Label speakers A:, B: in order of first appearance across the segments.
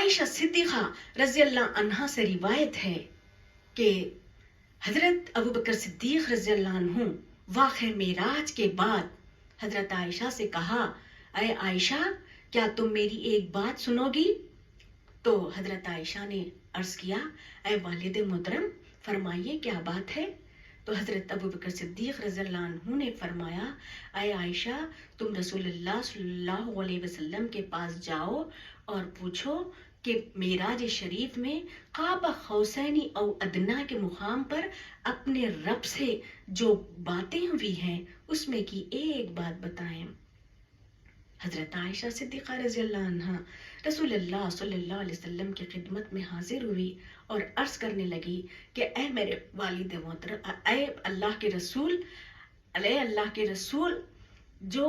A: عائشہ صدیقہ رضی اللہ عنہا سے روایت ہے کہ حضرت ابوبکر صدیق رضی اللہ عنہ واقع معراج کے بعد حضرت عائشہ سے کہا، اے عائشہ کیا تم میری ایک بات سنو گی؟ تو حضرت عائشہ نے عرض کیا، اے والد محترم فرمائیے کیا بات ہے؟ تو حضرت ابوبکر صدیق رضی اللہ عنہ نے فرمایا، اے عائشہ تم رسول اللہ صلی اللہ علیہ وسلم کے پاس جاؤ اور پوچھو کہ معراج شریف میں قاب قوسین او ادنا کے مقام پر اپنے رب سے جو باتیں ہوئی ہیں اس میں کی ایک بات بتائیں۔ حضرت عائشہ صدیقہ رضی اللہ عنہا رسول اللہ صلی اللہ علیہ وسلم کی خدمت میں حاضر ہوئی اور عرض کرنے لگی کہ اے میرے والد محترم، اے اللہ کے رسول، جو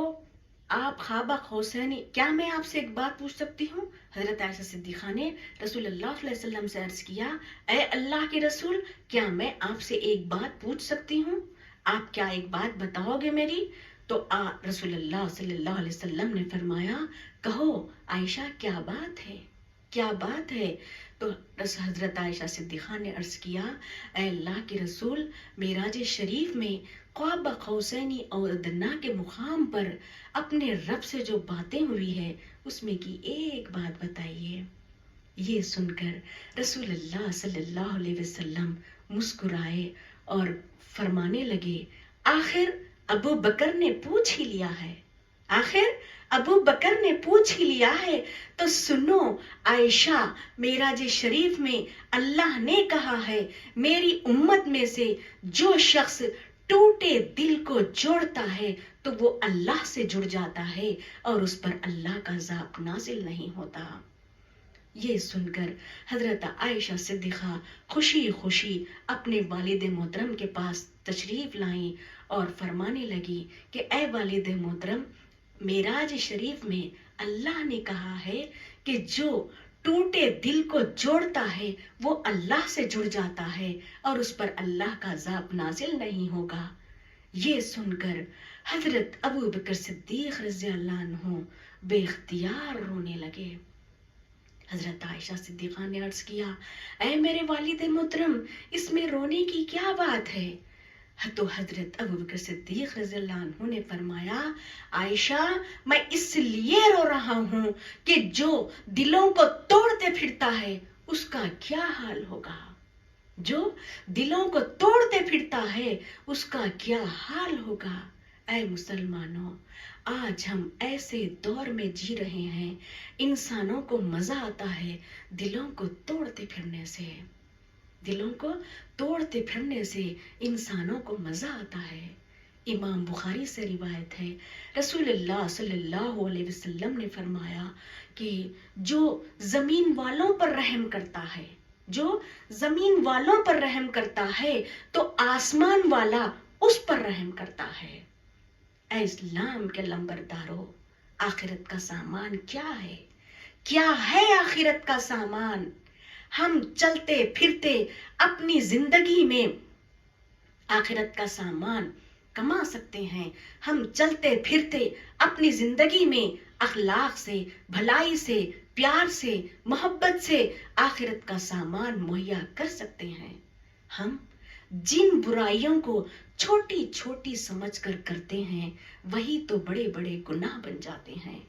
A: آپ خواب قوسین، کیا میں آپ سے ایک بات پوچھ سکتی ہوں؟ حضرت عائشہ صدیقہ نے رسول اللہ صلی اللہ علیہ وسلم سے عرض کیا، اے اللہ کے رسول کیا میں آپ سے ایک بات پوچھ سکتی ہوں؟ آپ کیا ایک بات بتاؤ گے میری؟ تو رسول اللہ صلی اللہ علیہ وسلم نے فرمایا، کہو عائشہ کیا بات ہے، کیا بات ہے؟ تو حضرت عائشہ صدیقہ نے عرض کیا، اے اللہ کے رسول معراج شریف میں قاب قوسین اور ادنا کے مقام پر اپنے رب سے جو باتیں ہوئی ہے اس میں کی ایک بات بتائیے۔ یہ سن کر رسول اللہ صلی اللہ علیہ وسلم مسکرائے اور فرمانے لگے، آخر ابو بکر نے پوچھ ہی لیا ہے، آخر ابو بکر نے پوچھ ہی لیا ہے تو سنو عائشہ، معراج شریف میں اللہ نے کہا ہے، میری امت میں سے جو شخص ٹوٹے دل کو جوڑتا ہے تو وہ اللہ سے جڑ جاتا ہے اور اس پر اللہ کا عذاب نازل نہیں ہوتا۔ یہ سن کر حضرت عائشہ صدیقہ خوشی خوشی اپنے والد محترم کے پاس تشریف لائیں اور فرمانے لگی کہ اے والد محترم، معراج شریف میں اللہ نے کہا ہے کہ جو ٹوٹے دل کو جوڑتا ہے وہ اللہ سے جڑ جاتا ہے اور اس پر اللہ کا عذاب نازل نہیں ہوگا۔ یہ سن کر حضرت ابوبکر صدیق رضی اللہ عنہ بے اختیار رونے لگے۔ حضرت عائشہ صدیقہ نے عرض کیا، اے میرے والد محترم اس میں رونے کی کیا بات ہے؟ تو حضرت ابوبکر صدیق رضی اللہ عنہ نے فرمایا، عائشہ میں اس لیے رو رہا ہوں کہ جو دلوں کو توڑتے پھرتا ہے اس کا کیا حال ہوگا، جو دلوں کو توڑتے پھرتا ہے اس کا کیا حال ہوگا۔ اے مسلمانوں، آج ہم ایسے دور میں جی رہے ہیں، انسانوں کو مزہ آتا ہے دلوں کو توڑتے پھرنے سے، دلوں کو توڑتے پھرنے سے انسانوں کو مزہ آتا ہے۔ امام بخاری سے روایت ہے، رسول اللہ صلی اللہ علیہ وسلم نے فرمایا کہ جو زمین والوں پر رحم کرتا ہے، جو زمین والوں پر رحم کرتا ہے تو آسمان والا اس پر رحم کرتا ہے۔ اے اسلام کے لمبردارو، آخرت کا سامان کیا ہے؟ کیا ہے آخرت کا سامان؟ ہم چلتے پھرتے اپنی زندگی میں آخرت کا سامان کما سکتے ہیں، ہم چلتے پھرتے اپنی زندگی میں اخلاق سے، بھلائی سے، پیار سے، محبت سے آخرت کا سامان مہیا کر سکتے ہیں۔ ہم جن برائیوں کو چھوٹی چھوٹی سمجھ کر کرتے ہیں وہی تو بڑے بڑے گناہ بن جاتے ہیں۔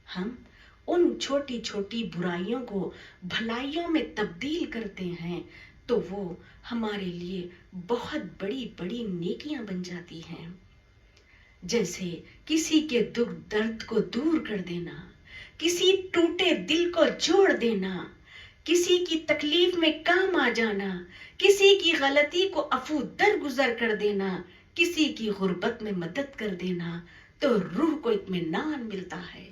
A: ہم ان چھوٹی چھوٹی برائیوں کو بھلائیوں میں تبدیل کرتے ہیں تو وہ ہمارے لیے بہت بڑی بڑی نیکیاں بن جاتی ہیں، جیسے کسی کے دکھ درد کو دور کر دینا، کسی ٹوٹے دل کو جوڑ دینا، کسی کی تکلیف میں کام آ جانا، کسی کی غلطی کو عفو درگزر کر دینا، کسی کی غربت میں مدد کر دینا، تو روح کو اطمینان ملتا ہے۔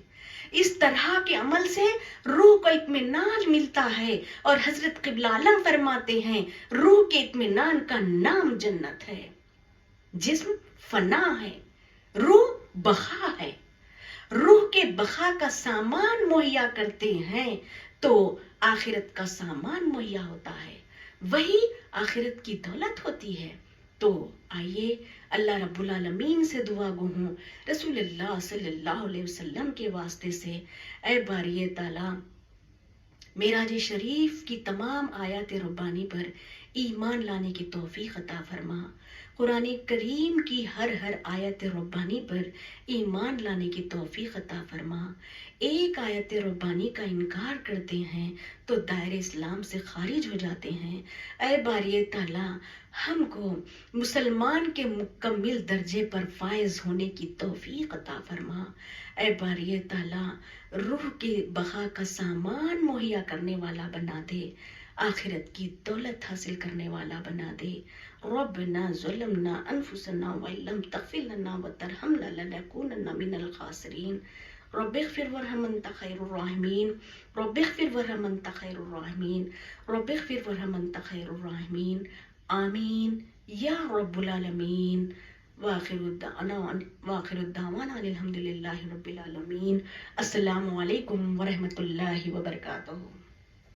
A: اس طرح کے عمل سے روح کو اطمینان ملتا ہے، اور حضرت قبلہ عالم فرماتے ہیں روح کے اطمینان کا نام جنت ہے۔ جسم فنا ہے، روح بقا ہے۔ روح کے بقا کا سامان مہیا کرتے ہیں تو آخرت کا سامان مہیا ہوتا ہے، وہی آخرت کی دولت ہوتی ہے۔ تو آئیے اللہ رب العالمین سے دعا گو ہوں، رسول اللہ صلی اللہ علیہ وسلم کے واسطے سے، اے باری تعالیٰ معراج شریف کی تمام آیات ربانی پر ایمان لانے کی توفیق عطا فرما، قرآن کریم کی ہر آیت ربانی پر ایمان لانے کی توفیق عطا فرما۔ ایک آیت ربانی کا انکار کرتے ہیں تو دائرہ اسلام سے خارج ہو جاتے ہیں۔ اے باری تعالیٰ، ہم کو مسلمان کے مکمل درجے پر فائز ہونے کی توفیق عطا فرما۔ اے باری تعالیٰ، روح کی بقا کا سامان مہیا کرنے والا بنا دے، آخرت کی دولت حاصل کرنے والا بنا دے۔ ربنا ظلمنا انفسنا وان لم تغفر لنا وترحمنا لنكونن من الخاسرین۔ رب اغفر وارحم انت خیر الراحمین، رب اغفر وارحم انت خیر الراحمین، رب اغفر وارحم انت خیر الراحمین، آمین یا رب العالمین۔ وآخر الدعوانا الحمد للہ رب العالمین۔ السلام علیکم ورحمۃ اللہ وبرکاتہ۔